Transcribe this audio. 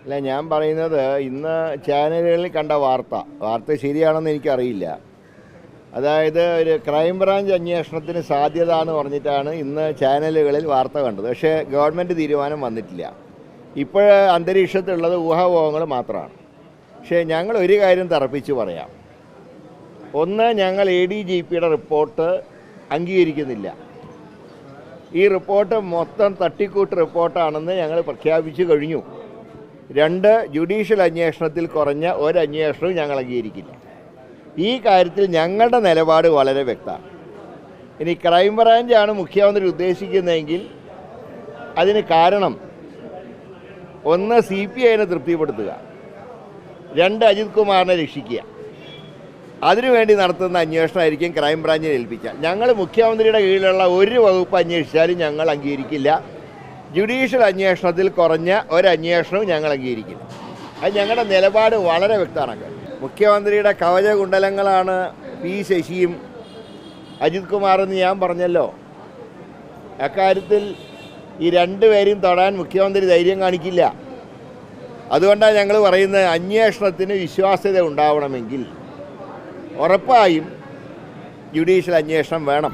അല്ല, ഞാൻ പറയുന്നത് ഇന്ന് ചാനലുകളിൽ കണ്ട വാർത്ത ശരിയാണെന്ന് എനിക്കറിയില്ല. അതായത് ഒരു ക്രൈംബ്രാഞ്ച് അന്വേഷണത്തിന് സാധ്യത എന്ന് പറഞ്ഞിട്ടാണ് ഇന്ന് ചാനലുകളിൽ വാർത്ത കണ്ടത്. പക്ഷേ ഗവൺമെൻറ് തീരുമാനം വന്നിട്ടില്ല. ഇപ്പോൾ അന്തരീക്ഷത്തിലുള്ളത് ഊഹാപോഹങ്ങൾ മാത്രമാണ്. പക്ഷേ ഞങ്ങൾ ഒരു കാര്യം തറപ്പിച്ച് പറയാം. ഒന്ന്, ഞങ്ങൾ ADGPയുടെ റിപ്പോർട്ട് അംഗീകരിക്കുന്നില്ല. ഈ റിപ്പോർട്ട് മൊത്തം തട്ടിക്കൂട്ട് റിപ്പോർട്ടാണെന്ന് ഞങ്ങൾ പ്രഖ്യാപിച്ചു കഴിഞ്ഞു. 2, ജുഡീഷ്യൽ അന്വേഷണത്തിൽ കുറഞ്ഞ ഒരു അന്വേഷണവും ഞങ്ങൾ അംഗീകരിക്കില്ല. ഈ കാര്യത്തിൽ ഞങ്ങളുടെ നിലപാട് വളരെ വ്യക്തമാണ്. ഇനി ക്രൈംബ്രാഞ്ചാണ് മുഖ്യമന്ത്രി ഉദ്ദേശിക്കുന്നതെങ്കിൽ അതിന് കാരണം, 1, CPIനെ തൃപ്തിപ്പെടുത്തുക, 2, അജിത് കുമാറിനെ രക്ഷിക്കുക. അതിനുവേണ്ടി നടത്തുന്ന അന്വേഷണമായിരിക്കും ക്രൈംബ്രാഞ്ചിനെ ഏൽപ്പിക്കുക. ഞങ്ങൾ മുഖ്യമന്ത്രിയുടെ കീഴിലുള്ള ഒരു വകുപ്പ് അന്വേഷിച്ചാലും ഞങ്ങൾ അംഗീകരിക്കില്ല. ജുഡീഷ്യൽ അന്വേഷണത്തിൽ കുറഞ്ഞ ഒരു അന്വേഷണവും ഞങ്ങൾ അംഗീകരിക്കില്ല. അത് ഞങ്ങളുടെ നിലപാട് വളരെ വ്യക്തമാണ്. മുഖ്യമന്ത്രിയുടെ കവചകുണ്ടലങ്ങളാണ് P. ശശിയും അജിത് കുമാറെന്ന് ഞാൻ പറഞ്ഞല്ലോ. അക്കാര്യത്തിൽ ഈ 2 പേരെയും തൊടാൻ മുഖ്യമന്ത്രി ധൈര്യം കാണിക്കില്ല. അതുകൊണ്ടാണ് ഞങ്ങൾ പറയുന്നത്, അന്വേഷണത്തിന് വിശ്വാസ്യത ഉണ്ടാവണമെങ്കിൽ ഉറപ്പായും ജുഡീഷ്യൽ അന്വേഷണം വേണം.